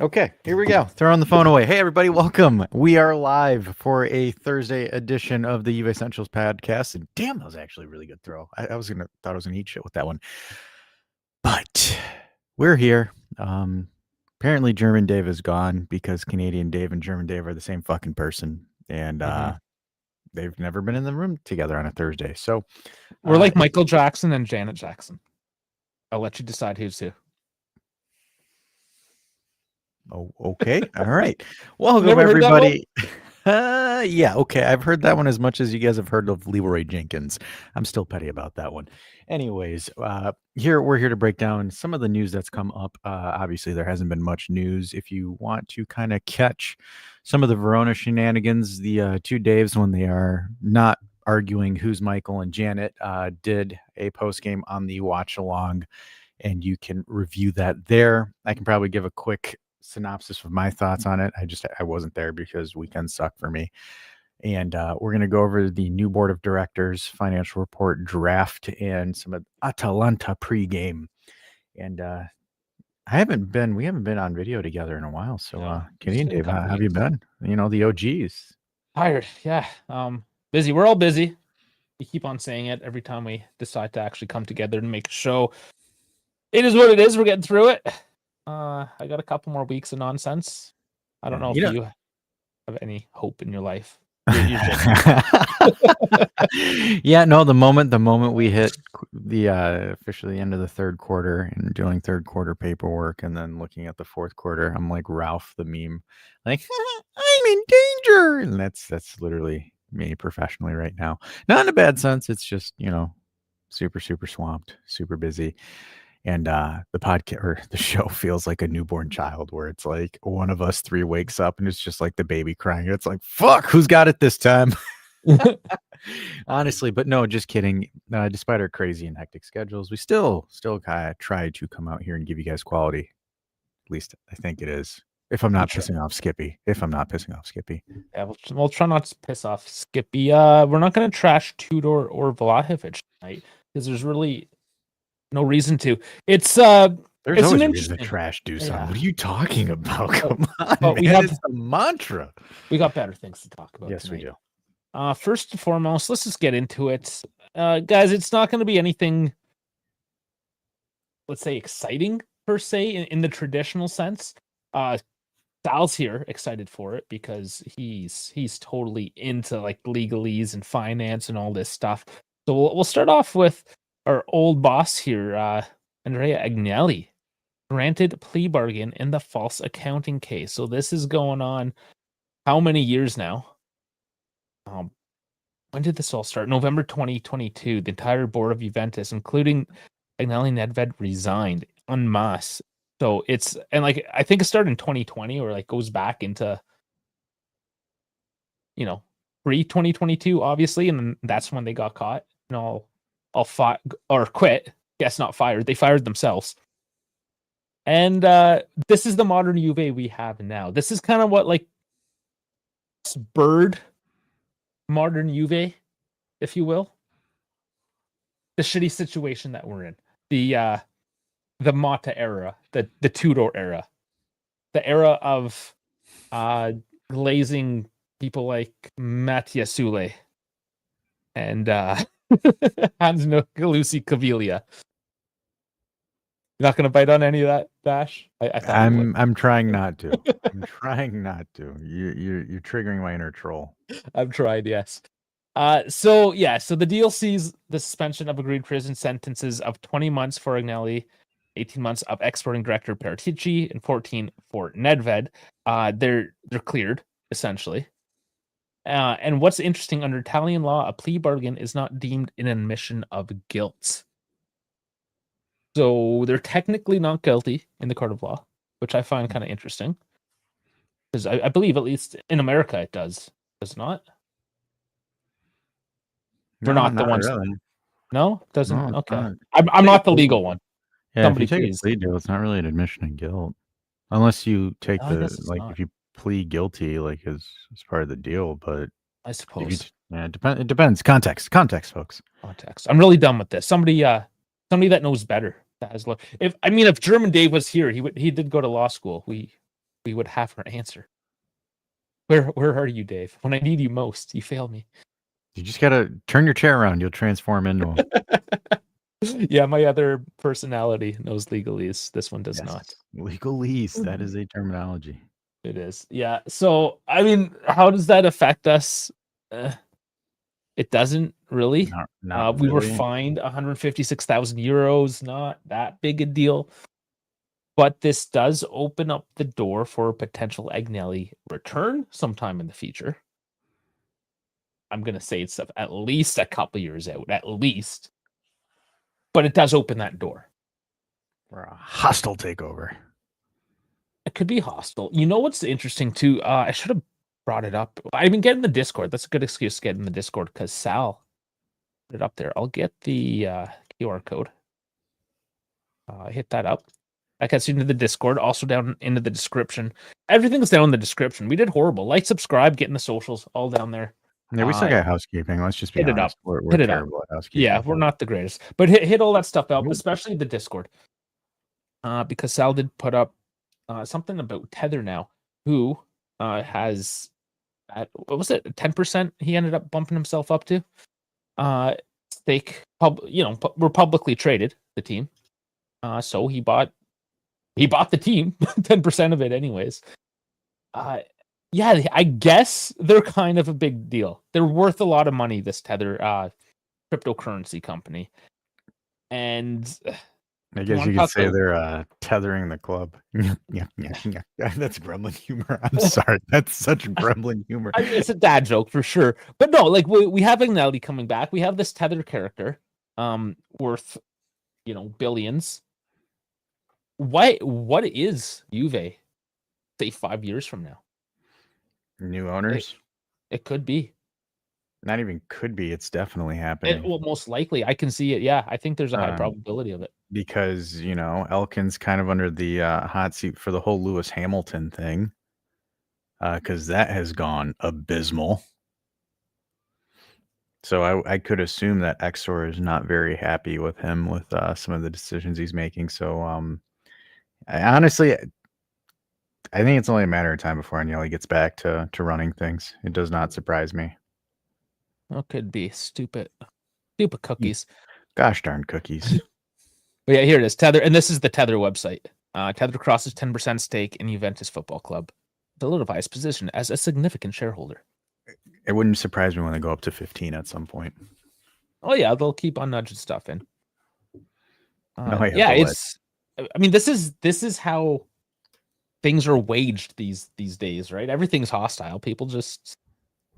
Okay, here we go. Throwing the phone away. Hey, everybody, welcome. We are live for a Thursday edition of the JuvEssentials podcast. And damn, that was actually a really good throw. I thought I was gonna eat shit with that one, but we're here. Apparently, German Dave is gone because Canadian Dave and German Dave are the same fucking person, and they've never been in the room together on a Thursday. So we're like Michael Jackson and Janet Jackson. I'll let you decide who's who. Oh, okay. All right. Welcome, everybody. Yeah, okay. I've heard that one as much as you guys have heard of Leroy Jenkins. I'm still petty about that one. Anyways, we're here to break down some of the news that's come up. Obviously, there hasn't been much news. If you want to kind of catch some of the Verona shenanigans, the two Daves, when they are not arguing who's Michael and Janet, did a post game on the watch along, and you can review that there. I can probably give a quick synopsis of my thoughts on it. I wasn't there because weekends suck for me. And we're going to go over the new board of directors, financial report, draft, and some of Atalanta pregame. And we haven't been on video together in a while. So Canadian Dave, how have you been? You know, the OGs. Tired, yeah. Busy. We're all busy. We keep on saying it every time we decide to actually come together and make a show. It is what it is. We're getting through it. I got a couple more weeks of nonsense. I don't know if you have any hope in your life. Yeah, no, the moment we hit the officially end of the third quarter and doing third quarter paperwork and then looking at the fourth quarter, I'm like Ralph the meme, like I'm in danger. And that's literally me professionally right now. Not in a bad sense. It's just, super swamped, super busy. And the podcast or the show feels like a newborn child where it's like one of us three wakes up and it's just like the baby crying. It's like, fuck, who's got it this time? Honestly, but no, just kidding. Despite our crazy and hectic schedules, we still kind of try to come out here and give you guys quality. At least I think it is. If I'm not pissing off Skippy. Yeah, we'll try not to piss off Skippy. We're not going to trash Tudor or Vlahovic tonight because there's really no reason to. There's always a reason to trash Dusan. What are you talking about? Come on, man. It's a mantra. We got better things to talk about. Yes, tonight. we do. First and foremost, let's just get into it. Guys, it's not going to be anything, let's say, exciting per se in the traditional sense. Sal's here, excited for it because he's totally into like legalese and finance and all this stuff. So we'll start off with our old boss here, Andrea Agnelli, granted plea bargain in the false accounting case. So this is going on how many years now? When did this all start? November 2022. The entire board of Juventus, including Agnelli Nedved, resigned en masse. So I think it started in 2020 or like goes back into, pre-2022, obviously. And that's when they got caught. And all quit. Guess not fired. They fired themselves. And this is the modern Juve we have now. This is kind of what like spurred modern Juve, if you will. The shitty situation that we're in. The Motta era, the Tudor era. The era of glazing people like Mattia Sule and Hans Galusi Caviglia. You're not going to bite on any of that, Bash? I'm trying not to. I'm trying not to. You're triggering my inner troll. I've tried, yes. So the deal sees the suspension of agreed prison sentences of 20 months for Agnelli, 18 months of exporting director Paratici, and 14 for Nedved. They're cleared, essentially. And what's interesting, under Italian law, a plea bargain is not deemed an admission of guilt. So they're technically not guilty in the court of law, which I find kind of interesting. Because I believe, at least in America, it does. Does it not? We're not the ones. Really. No? Doesn't? No, okay. not. I'm not the legal one. Yeah, somebody if you take a plea deal, it's not really an admission of guilt. Unless you take if you plead guilty, like as part of the deal, but I suppose. It depends. Context, folks. Context. I'm really done with this. Somebody that knows better. That has if German Dave was here, he did go to law school. we would have her answer. Where are you, Dave? When I need you most, you fail me. You just gotta turn your chair around. You'll transform into him. Yeah, my other personality knows legalese. This one does not. Legalese. That is a terminology. It is. Yeah. So, I mean, how does that affect us? It doesn't really. Not We were really. fined 156,000 euros. Not that big a deal. But this does open up the door for a potential Agnelli return sometime in the future. I'm going to say it's at least a couple years out, at least. But it does open that door. For a hostile takeover. It could be hostile. You know what's interesting too? I should have brought it up. I mean, get in the Discord. That's a good excuse to get in the Discord because Sal put it up there. I'll get the QR code. Hit that up. That gets you into the Discord. Also down into the description. Everything's down in the description. We did horrible. Like, subscribe, get in the socials, all down there. Yeah, we suck at housekeeping. Let's just be hit honest. It up. We're terrible at housekeeping. Yeah, we're not the greatest. But hit all that stuff out, especially the Discord. Because Sal did put up something about Tether now, who has what was it, 10% he ended up bumping himself up to. Stake, we're publicly traded, the team. So he bought the team, 10% of it anyways. Yeah, I guess they're kind of a big deal. They're worth a lot of money, this Tether cryptocurrency company. And I guess you could say they're tethering the club. Yeah. That's gremlin humor. I'm sorry. That's such gremlin humor. It's a dad joke for sure. But no, like we have Agnelli coming back. We have this Tether character worth, billions. What is Juve, say 5 years from now? New owners? It could be. Not even could be. It's definitely happening. Well, most likely. I can see it. Yeah, I think there's a high probability of it. Because, Elkin's kind of under the hot seat for the whole Lewis Hamilton thing. Because that has gone abysmal. So I could assume that Exor is not very happy with him with some of the decisions he's making. So I think it's only a matter of time before Agnelli gets back to running things. It does not surprise me. Well, could be stupid cookies. Gosh darn cookies. But yeah, here it is. Tether, and this is the Tether website. Tether crosses 10% stake in Juventus Football Club, solidifies position as a significant shareholder. It wouldn't surprise me when they go up to 15 at some point. Oh yeah, they'll keep on nudging stuff in. This is how things are waged these days, right? Everything's hostile. People just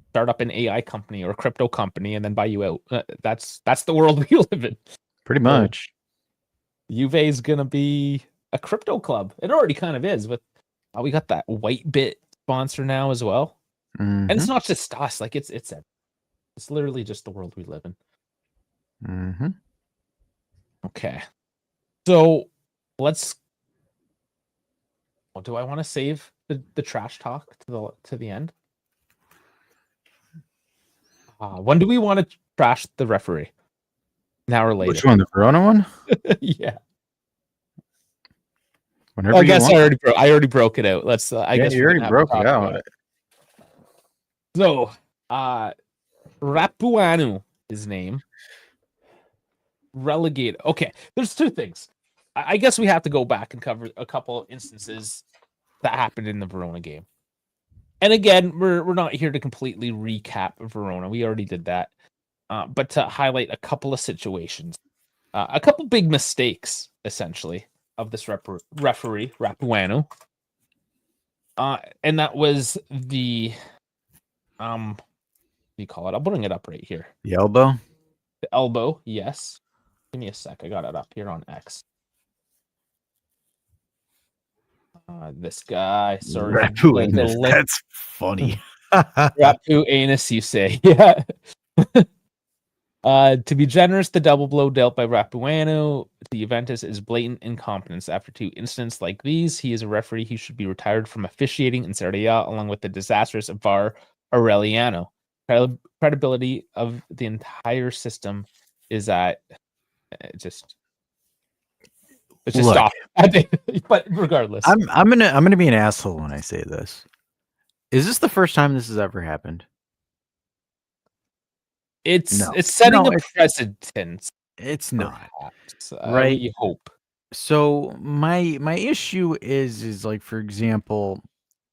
start up an AI company or a crypto company and then buy you out. That's the world we live in. Pretty much. Juve is gonna be a crypto club. It already kind of is, but we got that Whitebit sponsor now as well. Mm-hmm. And it's not just us. Like it's literally just the world we live in. Mm-hmm. Okay, so let's. Well, do I want to save the trash talk to the end? When do we want to trash the referee? An hour later. Which one, the Verona one? Yeah. Whenever I guess I already broke it out. Let's. I guess you already broke it out. So, Rapuanu, his name. Relegated. Okay, there's two things. I guess we have to go back and cover a couple of instances that happened in the Verona game. And again, we're not here to completely recap Verona. We already did that. But to highlight a couple of situations, a couple big mistakes, essentially, of this referee, Rapuanu. And that was the, what do you call it? I'll bring it up right here. The elbow? The elbow, yes. Give me a sec. I got it up here on X. This guy, sorry. That's funny. Rapu anus, you say. Yeah. To be generous, the double blow dealt by Rapuanu to Juventus is blatant incompetence. After two incidents like these, he is a referee. He should be retired from officiating in Serie A, along with the disastrous VAR Aureliano. Credibility of the entire system is at just Let's just Look, stop. But regardless, I'm gonna be an asshole when I say this. Is this the first time this has ever happened? No. it's setting No, a precedent, it's not, perhaps. right? We hope. So my issue is like, for example,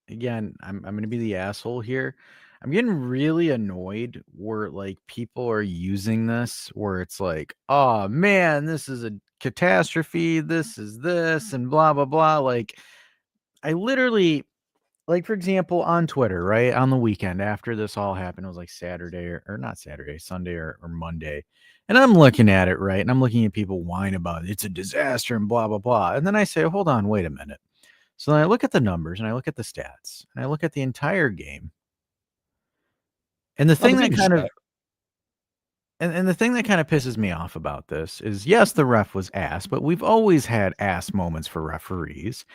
again, I'm gonna be the asshole here. I'm getting really annoyed where like people are using this where it's like, oh man, this is a catastrophe, this is this, and blah blah blah. Like I literally, like, for example, on Twitter, right? On the weekend after this all happened, it was like Saturday or not Saturday, Sunday or Monday. And I'm looking at it, right? And I'm looking at people whine about it. It's a disaster and blah, blah, blah. And then I say, hold on, wait a minute. So then I look at the numbers and I look at the stats and I look at the entire game. And the Oh, the thing that game is kind of better. and the thing that kind of pisses me off about this is yes, the ref was ass, but we've always had ass moments for referees.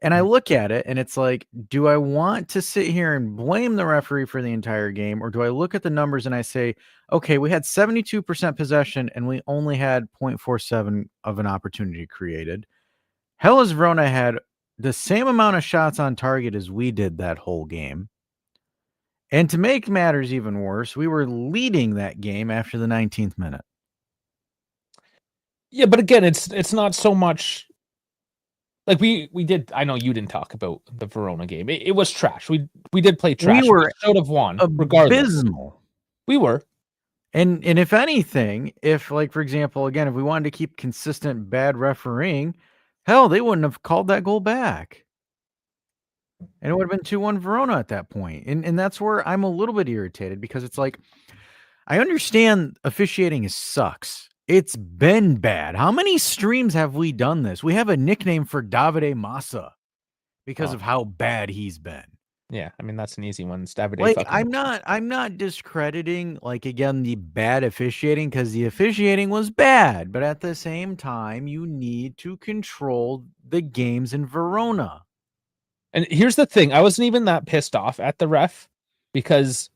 And I Mhm. look at it and it's like, do I want to sit here and blame the referee for the entire game? Or do I look at the numbers and I say, okay, we had 72% possession and we only had 0.47 of an opportunity created. Hellas Verona had the same amount of shots on target as we did that whole game. And to make matters even worse, we were leading that game after the 19th minute. Yeah, but again, it's not so much like we did. I know you didn't talk about the Verona game. It was trash. We did play We trash. We were should have won, regardless. abysmal. We were. And if anything, if like, for example, again, if we wanted to keep consistent bad refereeing, hell, they wouldn't have called that goal back. And it would have been 2-1 Verona at that point. And that's where I'm a little bit irritated because it's like, I understand officiating sucks. It's been bad. How many streams have we done this? We have a nickname for Davide Massa because Oh, of how bad he's been. yeah. I mean, that's an easy one. It's Davide Like, fucking. I'm not discrediting, like, again, the bad officiating because the officiating was bad, but at the same time, you need to control the games in Verona. And here's the thing: I wasn't even that pissed off at the ref because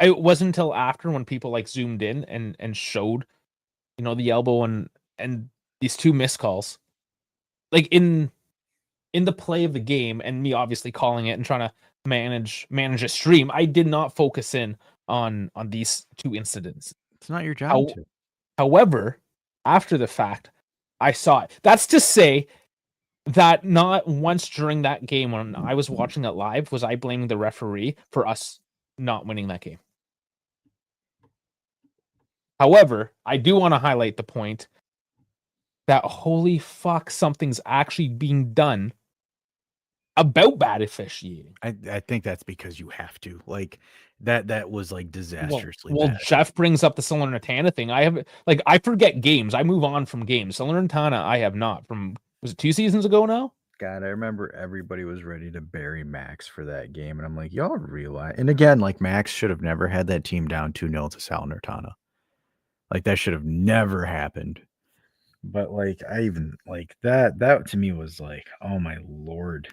it wasn't until after when people like zoomed in and showed, the elbow and these two missed calls, like in the play of the game, and me obviously calling it and trying to manage a stream. I did not focus in on these two incidents. It's not your job How, to. however, after the fact, I saw it. That's to say that not once during that game when I was watching it live was I blaming the referee for us not winning that game. However, I do want to highlight the point that holy fuck, something's actually being done about bad officiating. I think that's because you have to. Like, that was, like, Well, disastrously well, bad. Jeff brings up the Salernitana thing. I have I forget games. I move on from games. Salernitana, I have not. From was it 2 seasons ago now? God, I remember everybody was ready to bury Max for that game, and I'm like, y'all realize, and again, like, Max should have never had that team down 2-0 to Salernitana. Like, that should have never happened. But, like, I even like, that to me was like, "Oh my lord."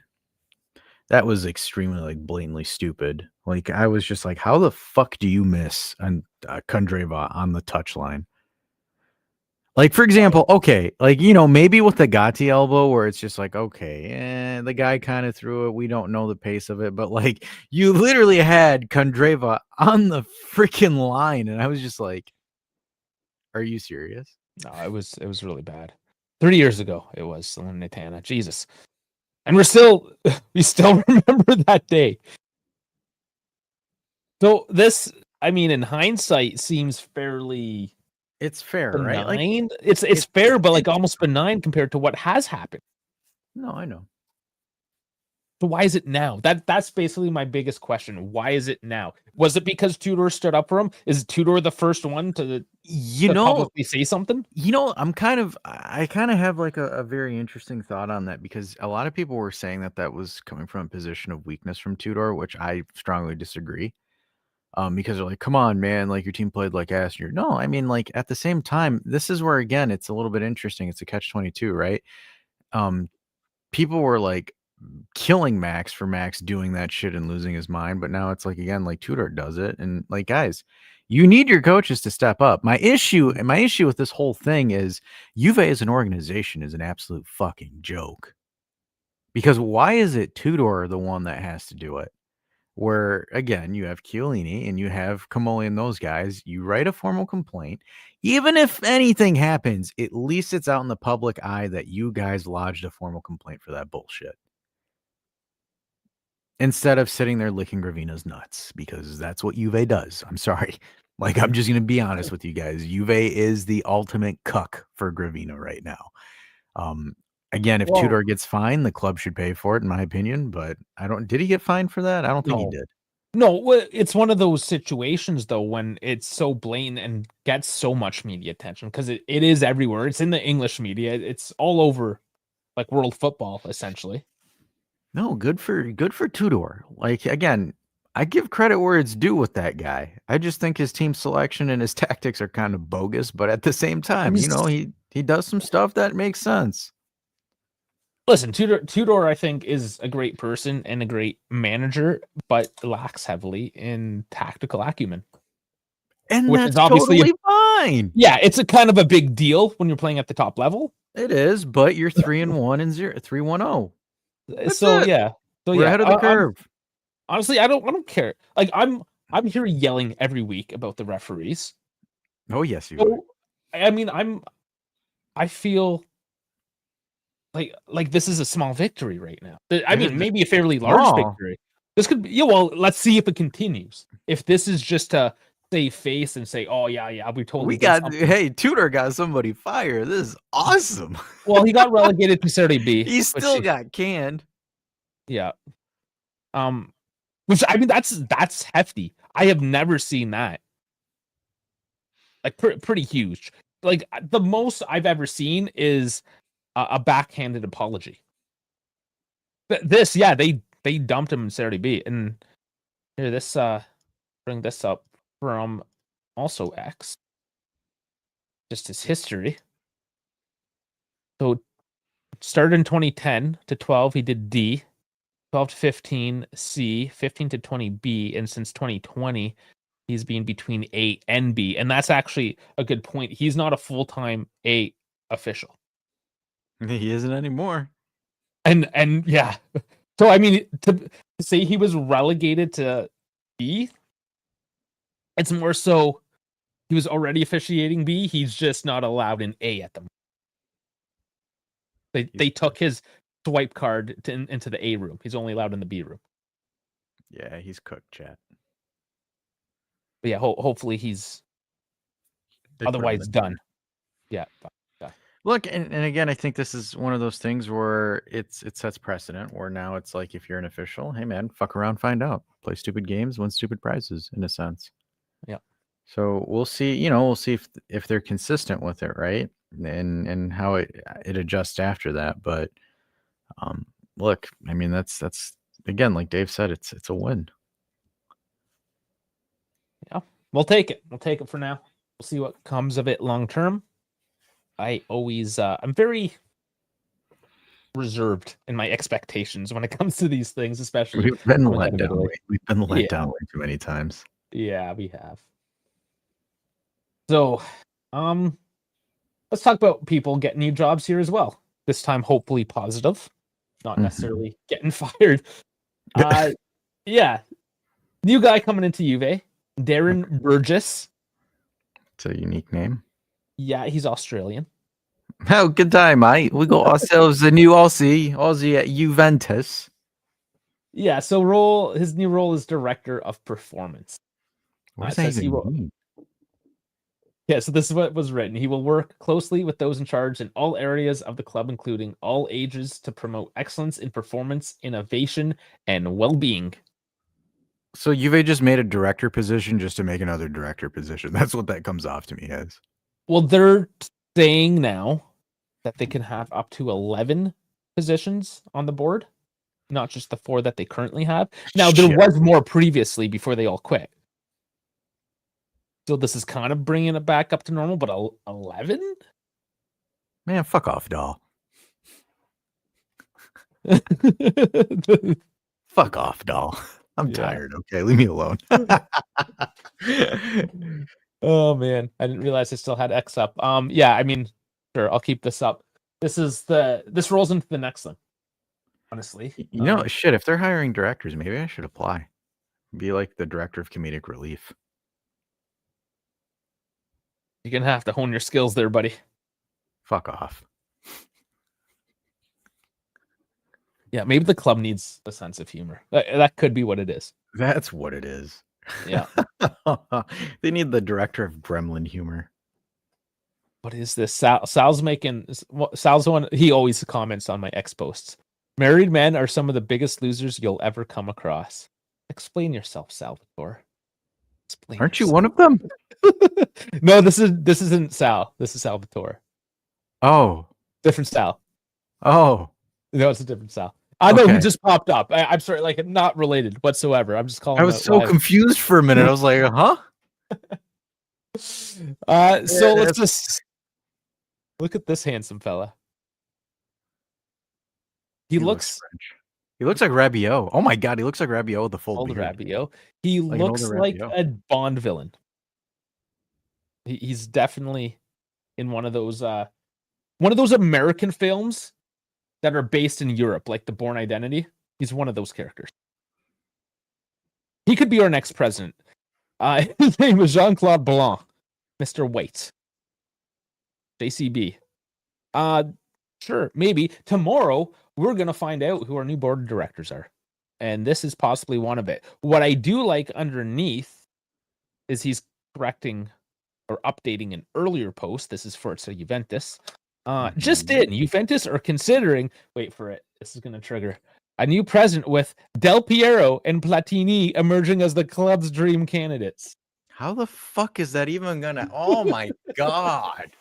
That was extremely, like, blatantly stupid. Like, I was just like, "How the fuck do you miss on, Kundreva on the touchline?" Like, for example, okay, like, maybe with the Gatti elbow where it's just like, okay, the guy kinda threw it, we don't know the pace of it, but, like, you literally had Kundreva on the freaking line, and I was just like, "Are you serious?" No, it was really bad. 30 years ago, it was Salernitana. Jesus. And we still remember that day. So this, I mean, in hindsight, seems fairly It's fair, right? Like, benign. It's it fair, but like it's almost benign compared to what has happened. No, I know. So why is it now? That's basically my biggest question. Why is it now? Was it because Tudor stood up for him? Is Tudor the first one to You to know publicly say something? I kind of have like a very interesting thought on that because a lot of people were saying that that was coming from a position of weakness from Tudor, which I strongly disagree. Because they're like, come on, man, like your team played like ass. And you're no, I mean, like at the same time, this is where again it's a little bit interesting. It's a catch-22, right? Um, People were like killing Max for Max doing that shit and losing his mind, but now it's like again, like Tudor does it, and like guys, You need your coaches to step up. My issue with this whole thing is Juve as an organization is an absolute fucking joke. Because why is it Tudor the one that has to do it? Where again, you have Chiellini and you have Camoli and those guys. You write a formal complaint. Even if anything happens, at least it's out in the public eye that you guys lodged a formal complaint for that bullshit. Instead of sitting there licking Gravina's nuts, because that's what Juve does. I'm sorry. Like, I'm just going to be honest with you guys. Juve is the ultimate cuck for Gravina right now. Again, if Tudor gets fined, the club should pay for it, in my opinion. But did he get fined for that? I don't think he did. No, it's one of those situations though when it's so blatant and gets so much media attention because it is everywhere. It's in the English media. It's all over, like world football, essentially. No, good for Tudor. Like again, I give credit where it's due with that guy. I just think his team selection and his tactics are kind of bogus, but at the same time, he does some stuff that makes sense. Listen, Tudor, I think, is a great person and a great manager, but lacks heavily in tactical acumen. And which that's is obviously totally fine. Yeah, it's a kind of a big deal when you're playing at the top level. It is, but you're 3-1 and 3-1-0. So yeah, we're ahead of the curve. Honestly, I don't care. Like I'm here yelling every week about the referees. Oh yes, you are. I mean, I feel like this is a small victory right now. I mean, maybe a fairly large victory. This could be, well, let's see if it continues. If this is just to save face and say, oh yeah, we got hey, Tudor got somebody fired. This is awesome. Well, he got relegated to Serie B. He still got canned. Yeah. Which I mean, that's hefty. I have never seen that. Like pretty huge. Like the most I've ever seen is a backhanded apology. This, yeah, they dumped him in Serie B, and here this bring this up from also X, just his history. So started in 2010 to 12, he did D, 12 to 15 C, 15 to 20 B, and since 2020 he's been between A and B, and that's actually a good point. He's not a full-time A official. He isn't anymore. And yeah. So I mean, to say he was relegated to B, it's more so he was already officiating B. He's just not allowed in A at the moment. They took his swipe card into the A room. He's only allowed in the B room. Yeah, he's cooked, chat. But yeah, hopefully he's otherwise done. Yeah. Look, and again, I think this is one of those things where it sets precedent where now it's like, if you're an official, hey man, fuck around, find out, play stupid games, win stupid prizes, in a sense. Yeah. So we'll see. We'll see if they're consistent with it, right, and how it adjusts after that. But look, I mean, that's again, like Dave said, it's a win. Yeah, we'll take it. We'll take it for now. We'll see what comes of it long term. I always, I'm very reserved in my expectations when it comes to these things, especially. We've been let down. We've been let down way too many times. Yeah, we have. So, let's talk about people getting new jobs here as well. This time, hopefully positive, not necessarily getting fired. Yeah, new guy coming into Juve, Darren Burgess. It's a unique name. Yeah, he's Australian. Oh, good time, mate. We got ourselves a new Aussie at Juventus. Yeah, so his new role is director of performance. What does that even mean? Yeah, so this is what was written. He will work closely with those in charge in all areas of the club, including all ages, to promote excellence in performance, innovation, and well-being. So Juve just made a director position just to make another director position. That's what that comes off to me as. Well, they're saying now that they can have up to 11 positions on the board, not just the 4 that they currently have. Now, there was more previously before they all quit. So this is kind of bringing it back up to normal, but 11? Man, fuck off, doll. Fuck off, doll. I'm tired. Okay, leave me alone. Oh man, I didn't realize I still had X up. Yeah, I mean, sure, I'll keep this up. This rolls into the next thing. Honestly, Shit, if they're hiring directors, maybe I should apply. Be like the director of comedic relief. you're gonna have to hone your skills there, buddy. Fuck off. Yeah, maybe the club needs a sense of humor. That could be what it is. That's what it is. Yeah. They need the director of gremlin humor. What is this? Sal's making Sal's one. He always comments on my X posts. Married men are some of the biggest losers you'll ever come across. Explain yourself, Salvatore. Aren't you one of them? No, this isn't Sal. This is Salvatore. Oh. Different Sal. Oh. No, it's a different Sal. I know he just popped up. I'm sorry, like not related whatsoever. I'm just calling. I was so confused for a minute. I was like, huh? So let's just look at this handsome fella. He looks French. He looks like Rabiot. Oh my god, he looks like Rabiot with the full old beard. Rabiot. He looks like a Bond villain. He's definitely in one of those American films that are based in Europe, like The Bourne Identity. He's one of those characters. He could be our next president. His name is Jean-Claude Blanc, Mr. White. JCB. Sure, maybe. Tomorrow, we're going to find out who our new board of directors are. And this is possibly one of it. What I do like underneath is he's correcting or updating an earlier post. This is for Juventus. Just in, Juventus are considering, wait for it, this is going to trigger, a new president with Del Piero and Platini emerging as the club's dream candidates. How the fuck is that even going to, oh my god.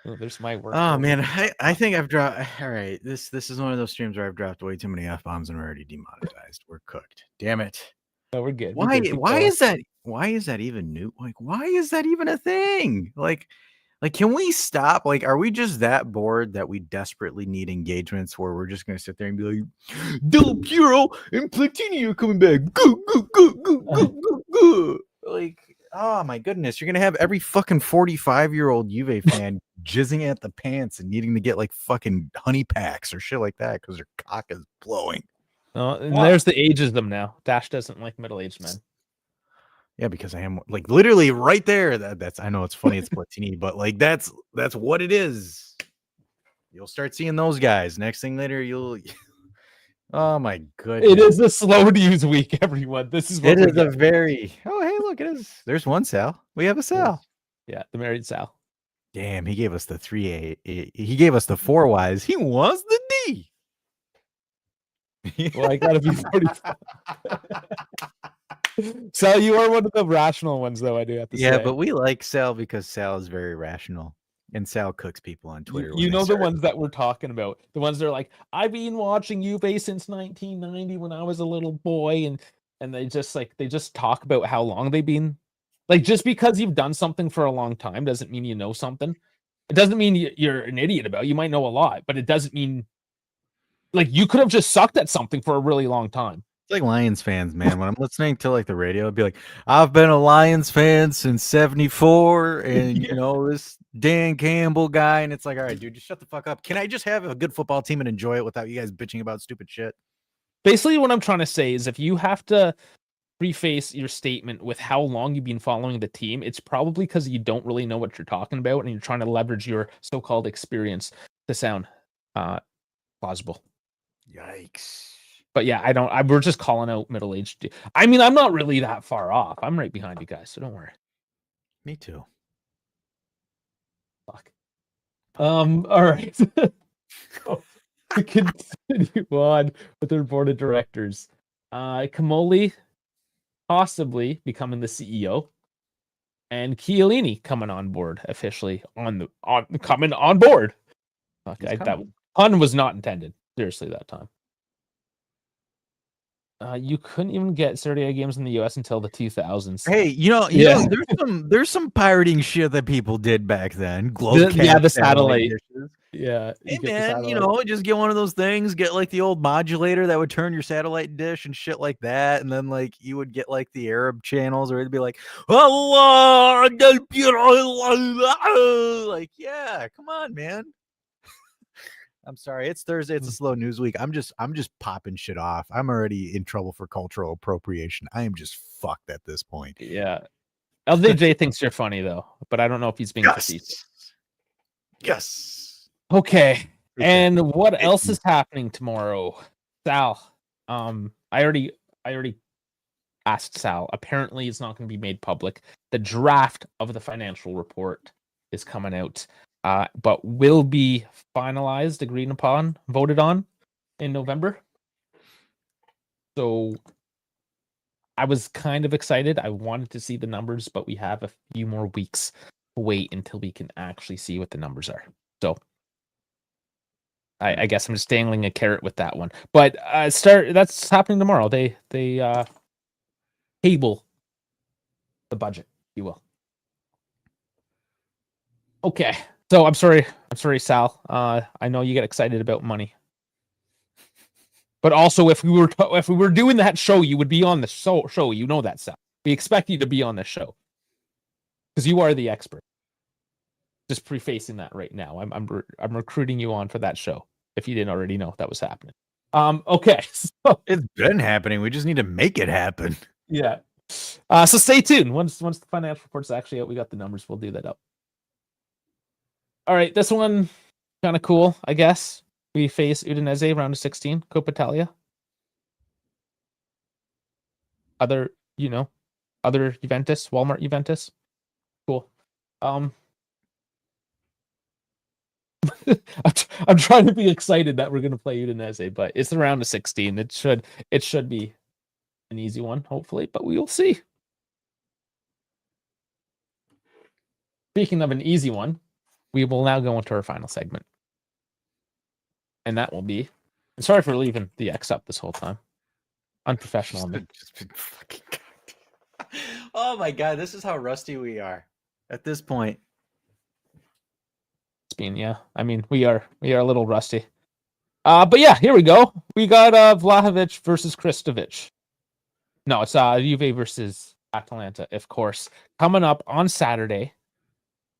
Oh, there's my work. Oh man, I think I've dropped, all right, this is one of those streams where I've dropped way too many F-bombs and we're already demonetized. We're cooked. Damn it. No, we're good. Why is that even new? Like, why is that even a thing? Like, can we stop? Like, are we just that bored that we desperately need engagements where we're just going to sit there and be like, Del Piero and Platini are coming back. Go, go, go, go, go, go, go. Like, oh my goodness. You're going to have every fucking 45-year-old Juve fan jizzing at the pants and needing to get like fucking honey packs or shit like that because their cock is blowing. Oh, and there's the ageism now. Dash doesn't like middle-aged men. Yeah, because I am like literally right there. That's I know it's funny, it's Platini, but like that's what it is. You'll start seeing those guys. Next thing later, you'll. Oh my goodness! It is a slow news week, everyone. This is what it is a very. Oh hey, look, it is. There's one Sal. We have a Sal. Yeah, the married Sal. Damn, he gave us the 3A. He gave us the 4 Ys. He wants the D. Well, I gotta be 45. Sal, you are one of the rational ones, though. I do have to say. Yeah, but we like Sal because Sal is very rational, and Sal cooks people on Twitter. You know the ones that we're talking about. The ones that are like, I've been watching Juve since 1990 when I was a little boy, and they just talk about how long they've been. Like, just because you've done something for a long time doesn't mean you know something. It doesn't mean you're an idiot about it. You might know a lot, but it doesn't mean like you could have just sucked at something for a really long time. Like Lions fans, man. When I'm listening to like the radio, I'd be like, I've been a Lions fan since '74, and you know this Dan Campbell guy, and it's like, all right, dude, just shut the fuck up. Can I just have a good football team and enjoy it without you guys bitching about stupid shit? Basically, what I'm trying to say is, if you have to preface your statement with how long you've been following the team, it's probably because you don't really know what you're talking about, and you're trying to leverage your so-called experience to sound plausible. Yikes. But yeah, we're just calling out middle-aged. I mean, I'm not really that far off. I'm right behind you guys, so don't worry. Me too. Fuck. All right. To continue on with their board of directors. Camoli possibly becoming the CEO. And Chiellini coming on board officially coming on board. Okay, that pun was not intended. Seriously, that time. You couldn't even get Serie A games in the US until the 2000s. Hey, you know, Yeah. there's some pirating shit that people did back then. Globecast The satellite satellite. dishes. Yeah, Hey you get the man, satellite. just get one of those things, get like the old modulator that would turn your satellite dish and shit like that, and then like you would get like the Arab channels, or it'd be like, Allah, like, yeah, come on, man. I'm sorry, it's Thursday, it's a slow news week. I'm just popping shit off. I'm already in trouble for cultural appropriation. I am just fucked at this point. Yeah. LJJ thinks you're funny though, but I don't know if he's being facetious. Yes. Okay. Okay. And what else is happening tomorrow? Sal. I already asked Sal. Apparently it's not going to be made public. The draft of the financial report is coming out. But will be finalized, agreed upon, voted on in November. So I was kind of excited. I wanted to see the numbers, but we have a few more weeks to wait until we can actually see what the numbers are. So I guess I'm just dangling a carrot with that one. But that's happening tomorrow. They table the budget, if you will. Okay. So I'm sorry, Sal. I know you get excited about money. But also, if we were doing that show, you would be on the show. You know that, Sal. We expect you to be on the show because you are the expert. Just prefacing that right now. I'm recruiting you on for that show. If you didn't already know that was happening. Okay. So, It's been happening. We just need to make it happen. yeah. So stay tuned. Once the financial report's actually out, we got the numbers. We'll do that up. All right. This one kind of cool, I guess. We face Udinese round of 16, Coppa Italia. Other Juventus, Walmart Juventus. Cool. I'm trying to be excited that we're gonna play Udinese, but it's the round of 16. It should be an easy one, hopefully, but we will see. Speaking of an easy one, we will now go into our final segment. And that will be, and sorry for leaving the X up this whole time. Unprofessional on me. Oh my god, this is how rusty we are at this point. Yeah. I mean, we are a little rusty. But yeah, here we go. We got Vlahovic versus Kristovic. No, it's Juve versus Atalanta, of course. Coming up on Saturday,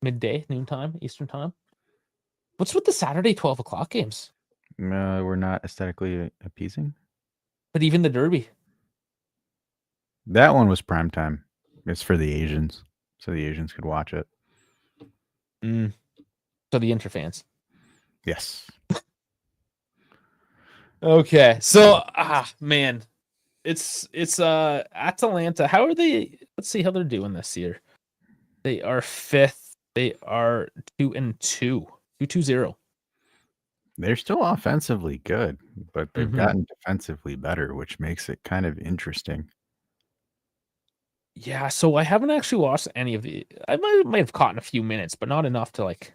midday, noontime, Eastern time. What's with the Saturday 12 o'clock games? We're not aesthetically appeasing. But even the Derby. That one was prime time. It's for the Asians, so the Asians could watch it. So the Interfans. Yes. Okay. So man. It's Atalanta. How are they? Let's see how they're doing this year. They are 5th. They are 2-2. 2-2-0. They're still offensively good, but they've gotten defensively better, which makes it kind of interesting. Yeah, so I haven't actually watched any of the. I might have caught in a few minutes, but not enough to like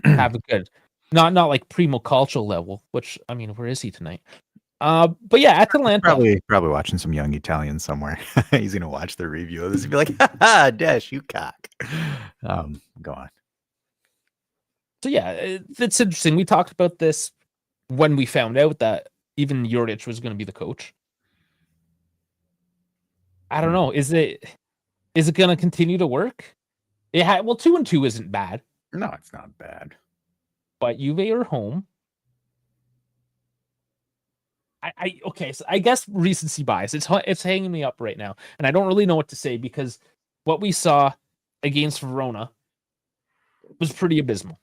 have a good, not like primo cultural level. Which I mean, where is he tonight? But yeah, Atalanta. Probably watching some young Italians somewhere. He's gonna watch the review of this and be like, "Ha ha, Dash, you cock." Go on. So yeah, it's interesting. We talked about this when we found out that even Juric was going to be the coach. I don't know. Is it going to continue to work? Well, 2-2 isn't bad. No, it's not bad. But Juve are home. Okay, so I guess recency bias. It's hanging me up right now, and I don't really know what to say because what we saw against Verona was pretty abysmal.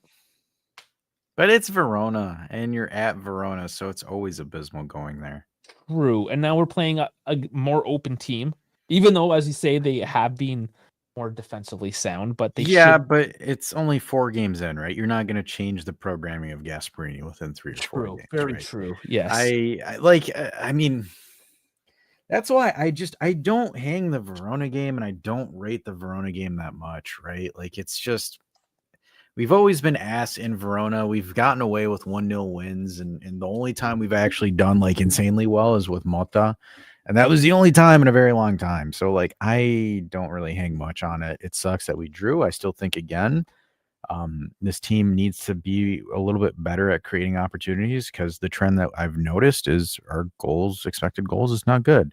But it's Verona, and you're at Verona, so it's always abysmal going there. True, and now we're playing a more open team, even though, as you say, they have been more defensively sound. But but it's only 4 games in, right? You're not going to change the programming of Gasperini within 3 or 4 games. Very right? true. Yes, I mean, that's why I don't hang the Verona game, and I don't rate the Verona game that much, right? Like it's just we've always been ass in Verona. We've gotten away with 1-0 wins, and the only time we've actually done like insanely well is with Motta. And that was the only time in a very long time. So like I don't really hang much on it. It sucks that we drew. I still think again, this team needs to be a little bit better at creating opportunities because the trend that I've noticed is our expected goals is not good.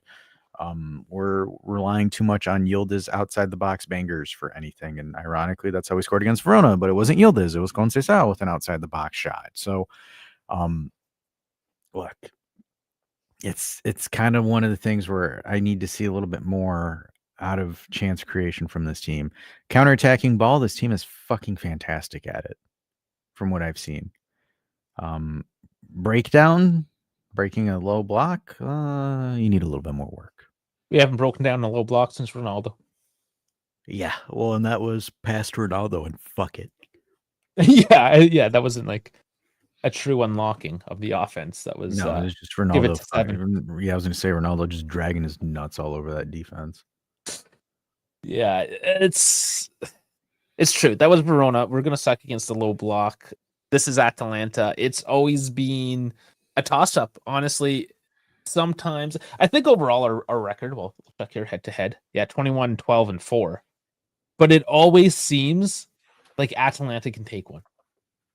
We're relying too much on Yildiz outside the box bangers for anything. And ironically, that's how we scored against Verona, but it wasn't Yildiz, it was Conceição with an outside the box shot. So look, it's kind of one of the things where I need to see a little bit more out of chance creation from this team. Counterattacking ball, this team is fucking fantastic at it, from what I've seen. Breaking a low block, you need a little bit more work. We haven't broken down a low block since Ronaldo. Yeah, well, and that was past Ronaldo, and fuck it. yeah, that wasn't like a true unlocking of the offense. That was No, it was just Ronaldo. give it to 7. Yeah, I was going to say Ronaldo just dragging his nuts all over that defense. Yeah, it's true. That was Verona. We're gonna suck against the low block. This is Atalanta. It's always been a toss-up, honestly. Sometimes I think overall our record, well, check here head to head. Yeah, 21, 12, and 4. But it always seems like Atalanta can take one.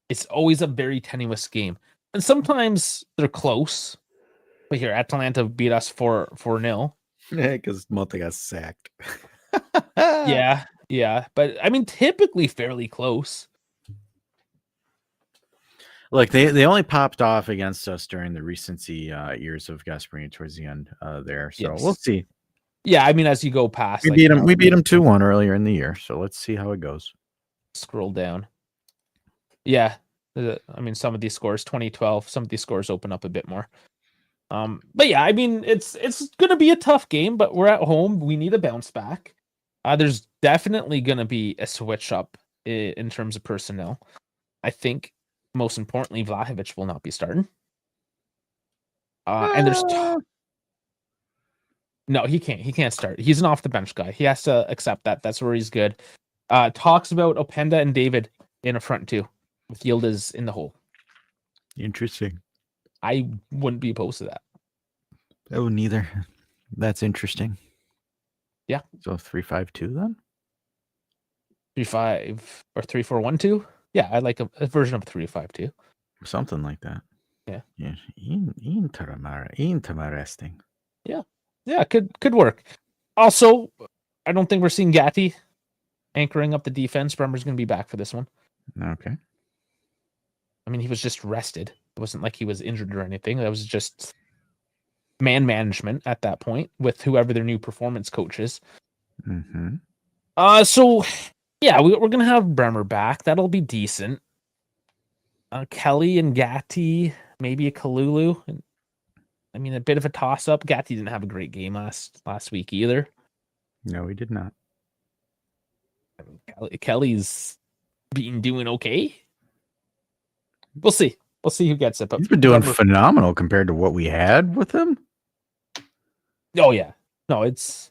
It's always a very tenuous game. And sometimes they're close. But here, Atalanta beat us 4-0. Yeah, because Monte got sacked. Yeah. But I mean, typically fairly close. Look, they only popped off against us during the recency years of Gasperini towards the end there. So we'll see. Yeah, I mean, as you go past, we beat them 2-1 earlier in the year. So let's see how it goes. Scroll down. Yeah, I mean, some of these scores, 2012, some of these scores open up a bit more. But yeah, I mean, it's gonna be a tough game, but we're at home. We need a bounce back. There's definitely gonna be a switch up in terms of personnel. I think most importantly, Vlahovic will not be starting. And there's no, he can't. He can't start. He's an off the bench guy. He has to accept that. That's where he's good. Talks about Openda and David in a front two, with Yildiz in the hole. Interesting. I wouldn't be opposed to that. Oh, neither. That's interesting. Yeah. So 3-5-2 then? 3-5 or 3-4-1-2. Yeah, I like a version of 3-5-2. Something like that. Yeah. Interesting. Yeah, could work. Also, I don't think we're seeing Gatti anchoring up the defense. Bremer's going to be back for this one. Okay. I mean, he was just rested. It wasn't like he was injured or anything. That was just man management at that point with whoever their new performance coach is. Mm-hmm. So, yeah, we're going to have Bremer back. That'll be decent. Kelly and Gatti, maybe a Kalulu. I mean, a bit of a toss-up. Gatti didn't have a great game last week either. No, he did not. I mean, Kelly's been doing okay. We'll see. We'll see who gets it. But he's been doing phenomenal compared to what we had with him. Oh, yeah. No, it's...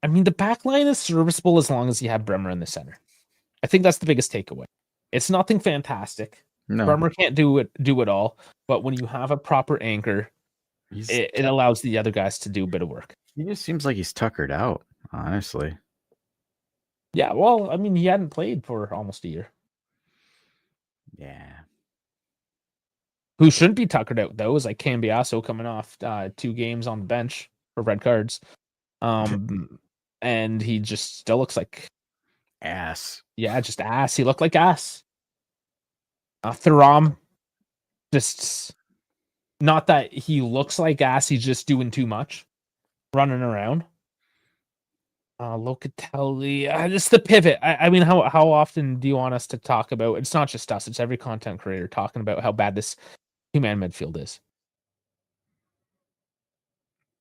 I mean, the back line is serviceable as long as you have Bremer in the center. I think that's the biggest takeaway. It's nothing fantastic. No. Bremer can't do it all, but when you have a proper anchor, it allows the other guys to do a bit of work. He just seems like he's tuckered out, honestly. Yeah, well, I mean, he hadn't played for almost a year. Yeah. Who shouldn't be tuckered out, though, is like Cambiasso coming off 2 games on the bench for red cards. And he just still looks like ass. Yeah, just ass. He looked like ass. Thuram, just not that he looks like ass, he's just doing too much, running around. Locatelli, just the pivot. I mean, how often do you want us to talk about? It's not just us; it's every content creator talking about how bad this two-man midfield is.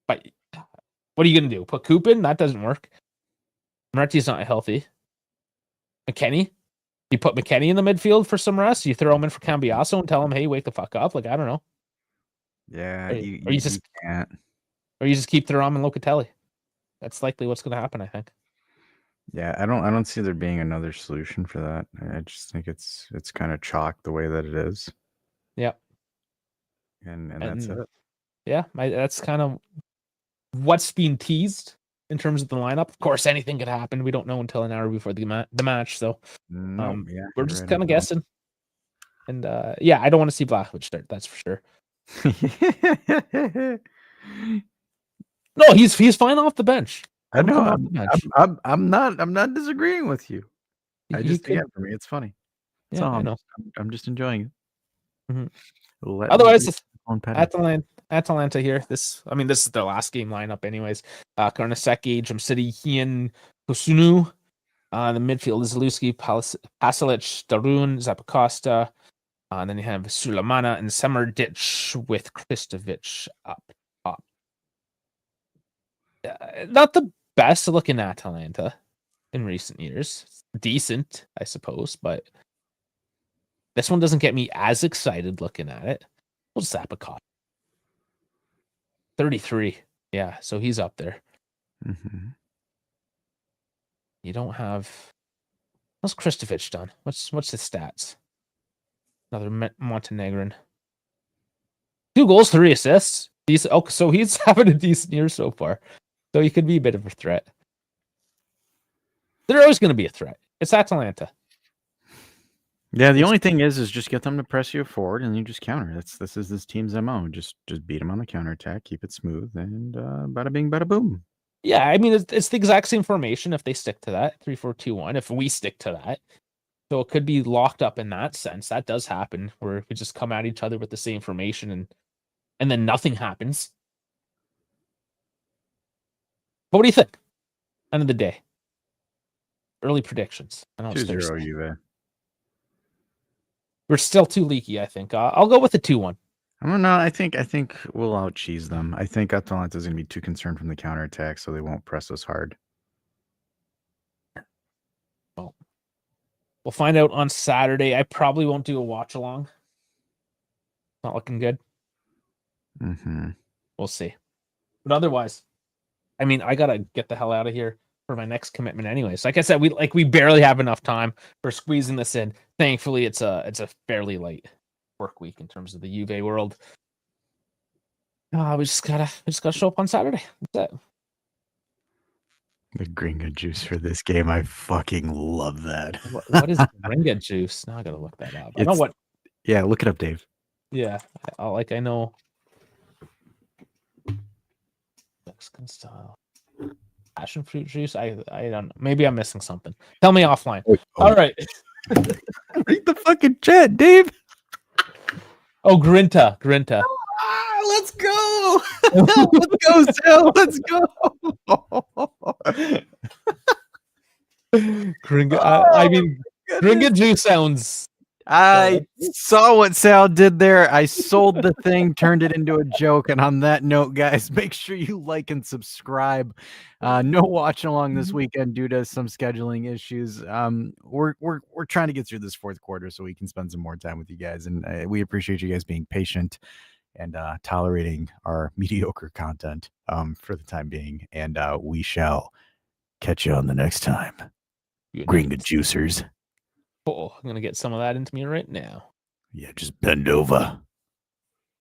But what are you gonna do? Put Coop in? That doesn't work. Moretti's not healthy. McKennie? You put McKennie in the midfield for some rest? You throw him in for Cambiasso and tell him, hey, wake the fuck up? Like, I don't know. Yeah, or you just can't. Or you just keep Thuram and Locatelli. That's likely what's going to happen, I think. Yeah, I don't see there being another solution for that. I just think it's kind of chalk the way that it is. Yep. And that's And it. yeah, that's kind of what's being teased in terms of the lineup. Of course, anything could happen. We don't know until an hour before the match, so No, yeah, we're you're just right. I kind of don't. guessing. And yeah, I don't want to see Vlahovic start. That's for sure. No, he's fine off the bench. I Let him know. come off the bench. I'm not disagreeing with you. I He just, could. for me, it's funny. That's Yeah, all. I know. I'm just enjoying it. Mhm. Let me Otherwise, be on petty. Atalanta here. This is the last game lineup, anyways. Karnaseki, Jamsidi, Hian, Kusunu. The midfield is Zaluski, Pasalic, Darun, Zapacosta. And then you have Sulemana and Semerdic with Kristovic up top. Not the best looking Atalanta in recent years. Decent, I suppose, but this one doesn't get me as excited looking at it. Well, Zapacosta. 33. Yeah, so he's up there. Mm-hmm. You don't have. What's Kristovic done? What's his stats? Another Montenegrin. 2 goals, 3 assists. Oh, so he's having a decent year so far. So he could be a bit of a threat. They're always going to be a threat. It's Atalanta. Yeah, the only thing is just get them to press you forward and you just counter. This is this team's MO. Just beat them on the counterattack, keep it smooth, and bada bing, bada boom. Yeah, I mean it's the exact same formation if they stick to that 3-4-2-1. If we stick to that, so it could be locked up in that sense. That does happen where we just come at each other with the same formation and then nothing happens. But what do you think? End of the day, early predictions. I know it's 2-0 Thursday. Juve. We're still too leaky. I think I'll go with a 2-1. I don't know. I think we'll out cheese them. I think Atalanta's going to be too concerned from the counterattack, so they won't press us hard. Well, we'll find out on Saturday. I probably won't do a watch along. Not looking good. Mm-hmm. We'll see. But otherwise, I mean, I gotta get the hell out of here for my next commitment anyways. Like I said, we barely have enough time for squeezing this in. Thankfully, it's a fairly light work week in terms of the Juve world. We just gotta show up on Saturday. That's it. The Gringa juice for this game, I fucking love that. What is Gringa juice? Now I gotta look that up. I know what. Yeah, look it up, Dave. Yeah, I know. Mexican style passion fruit juice. I don't know. Maybe I'm missing something. Tell me offline. All right. Read the fucking chat, Dave. Oh, Grinta. Let's go. Let's go, Sal. Let's go. Gringa. I mean, Gringa juice sounds. I saw what Sal did there. I sold the thing, turned it into a joke. And on that note, guys, make sure you like and subscribe. No watching along this weekend due to some scheduling issues. We're trying to get through this fourth quarter so we can spend some more time with you guys. And we appreciate you guys being patient and tolerating our mediocre content for the time being. And we shall catch you on the next time. Gringa Juicers. Oh, I'm gonna get some of that into me right now. Yeah, just bend over.